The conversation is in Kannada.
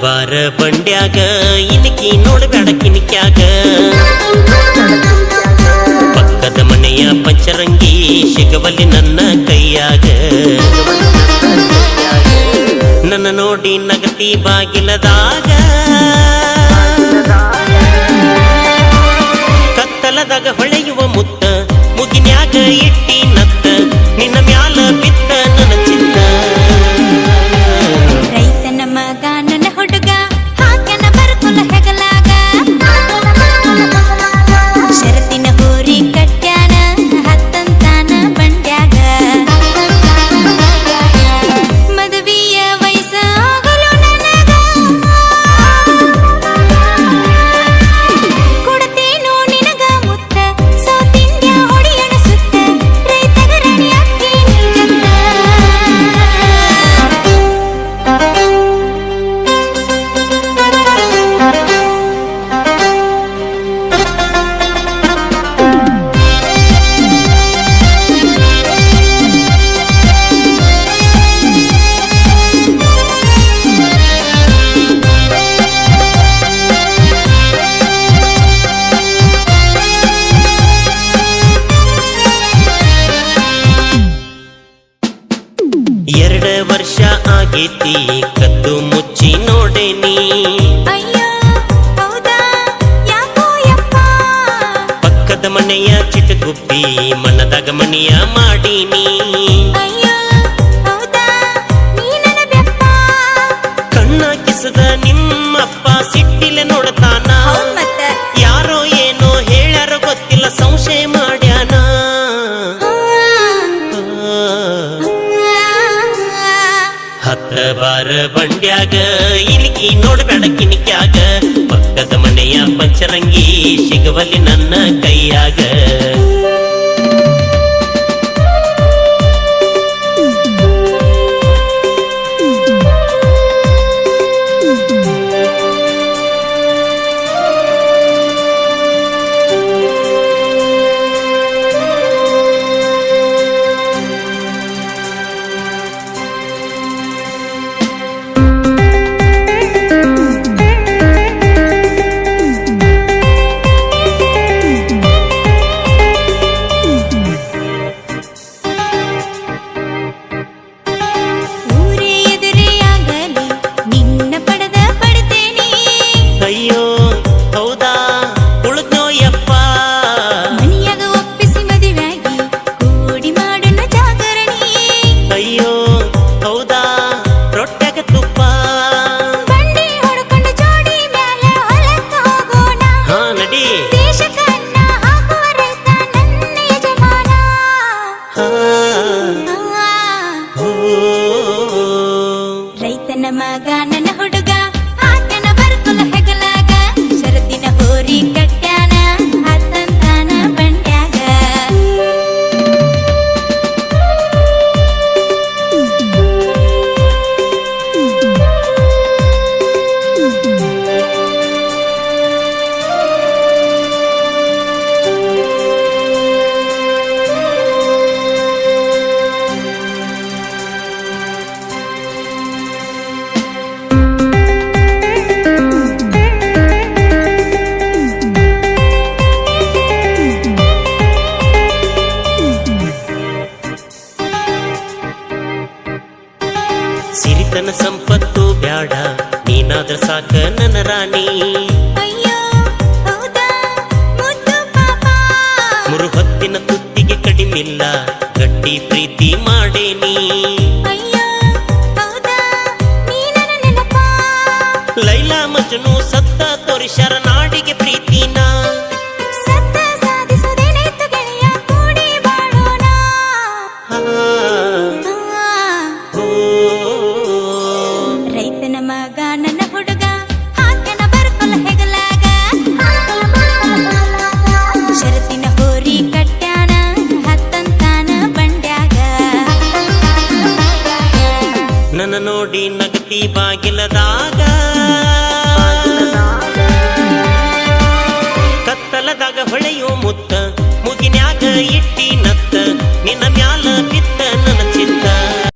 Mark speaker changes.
Speaker 1: ಬಾರ ಬಂಡ್ಯಾಗ ಇನಕಿ ನೋಡಬೇಡ ಕಿನಿಕ್ಯಾಗ ಪಕ್ಕದ ಮನೆಯ ಪಂಚರಂಗಿ ಸಿಗವಲ್ಲಿ ನನ್ನ ಕೈಯಾಗ ನನ್ನ ನೋಡಿ ನಗತಿ ಬಾಗಿಲದಾಗ ಕತ್ತಲದಾಗ ಹೊಳೆಯುವ ಮುತ್ತ ಮುಗಿನ್ಯಾಗ ಇಟ್ಟಿ ನತ್ತ ನಿನ್ನ ಮ್ಯಾಲ ಬಿತ್ತ ನನ್ನ ಚಿತ್ತ
Speaker 2: ರೈತನ ಮಗ ನನ್ನ ಹುಡುಗ ಹಾಕ್ಯನ ಬರಕುಲ ಹೆಗಲಾಗ ಶರತಿನ ಹೋರಿ ಕಟ್ಯಾನ ಹತ್ತಂತಾನ ಬಂಡ್ಯಾಗ ಮದುವೆಯ ವಯಸ್ಸಾಗಲು ನನಗ ಕೊಡತೇನು ನಿನಗ ಮುತ್ತ ಸೌತಿಂಡ್ಯ ಹೊಡಿಯಣ ಸುತ್ತ ರೈತಗ ರಾಣಿ ಅಕ್ಕಿ ನಿಲ್ಗತ್ತ
Speaker 1: ಎರಡು ವರ್ಷ ಆಗೇತಿ ಕದ್ದು ಮುಚ್ಚಿ ನೋಡೇನಿ
Speaker 2: ಅಯ್ಯೋ ಹೌದಾ ಯಾಕೋ ಯಪ್ಪ
Speaker 1: ಪಕ್ಕದ ಮನೆಯ ಚಿಟಗುಪ್ಪಿ ಮಣ್ಣದಾಗ ಮನೆಯ ಮಾಡೀನಿ
Speaker 2: ಅಯ್ಯೋ ಹೌದಾ ನೀ ನನ್ನ ಬೆಪ್ಪ
Speaker 1: ಕಣ್ಣ ಕಿಸದ ನಿಮ್ಮಪ್ಪ ಸಿಟ್ಟಿಲೆ ನೋಡ್ತಾನ
Speaker 2: ಹೌದ್ ಮತ್ತ
Speaker 1: ಯಾರೋ ಏನೋ ಹೇಳ್ಯಾರ ಗೊತ್ತಿಲ್ಲ ಸಂಶಯ ಮಾಡ್ಯಾನ ಹತ್ತ ಬಾರ ಬಂಡ್ಯಾಗ ಇಲಿಕಿ ನೋಡಬೇಡ ಕಿನಿಕ್ಯಾಗ ಪಕ್ಕದ ಮನೆಯ ಪಂಚರಂಗಿ ಸಿಗವಲ್ಲಿ ನನ್ನ ಕೈಯಾಗ
Speaker 2: ಊರೇ ಎದುರೇ ಆಗಲಿ ನಿನ್ನ ಪಡೆದ ಪಡ್ತೇನೆ
Speaker 1: ಅಯ್ಯೋ ಹೌದಾ ಉಳಿದ್ನೋ ಯಪ್ಪ
Speaker 2: ಮನಿಯಾಗ ಒಪ್ಪಿಸಿ ಮದುವೆಯಾಗಿ ಕೂಡಿ ಮಾಡೋಣ ಜಾಗರಣಿ
Speaker 1: ಅಯ್ಯೋ ಹೌದಾ ರೊಟ್ಟ್ಯಾಗ ತುಪ್ಪ
Speaker 2: ಬಂಡಿ ಹೊಡ್ಕೊಂಡು ಜೋಡಿ ಮ್ಯಾಲ ಹೊಲಕ್ಕ ಹೋಗೋಣ
Speaker 1: ಹಾ ನಡಿ
Speaker 2: ದೇಶಕ್ಕ ಅನ್ನ ಹಾಕುವ ರೈತ ನನ್ನ ಯಜಮಾನ
Speaker 1: ಹಾ ಓ
Speaker 2: ರೈತನ ಮಗ ನನ್ನ ಹುಡುಗ ಹಾಕ್ಯನ ಬರಕುಲ ಹೆಗಲಾಗ ಶರತಿನ ಹೋರಿ ಕಟ್ಯಾನ ಹತ್ತಂತಾನ ಬಂಡ್ಯಾಗ
Speaker 1: ಸಿರಿತನ ಸಂಪತ್ತು ಬ್ಯಾಡ ನೀನಾದ್ರ ಸಾಕ ನನ್ನ ರಾಣಿ
Speaker 2: ಅಯ್ಯೋ ಹೌದಾ ಮುದ್ದು ಪಾಪ
Speaker 1: ಮುರುಹೊತ್ತಿನ ತುತ್ತಿಗೆ ಕಡಿಮಿಲ್ಲ ಗಟ್ಟಿ ಪ್ರೀತಿ ಮಾಡೇನಿ
Speaker 2: ಅಯ್ಯೋ ಹೌದಾ ನೀ ನನ್ನ ನೆನಪ
Speaker 1: ಲೈಲಾ ಮಜ್ನು ಸತ್ತ ತೋರಿಸ್ಯಾರ ನಾಡಿಗೆ ಪ್ರೀತಿನ
Speaker 2: ಸತ್ತ ಸಾಧಿಸುವುದೇನಾಯ್ತು ಗೆಳೆಯ ಕೂಡಿ ಬಾಳೋಣ
Speaker 1: ಹಾ, ಓ,
Speaker 2: ರೈತನ ಮಗ ನನ್ನ ಹುಡುಗ ಹಾಕ್ಯನ ಬರಕುಲ ಹೆಗಲಾಗ ಶರತಿನ ಹೋರಿ ಕಟ್ಯಾನ ಹತ್ತಂತಾನ ಬಂಡ್ಯಾಗ
Speaker 1: ನನ್ನ ನೋಡಿ ನಗತಿ ಬಾಗಿಲದಾಗ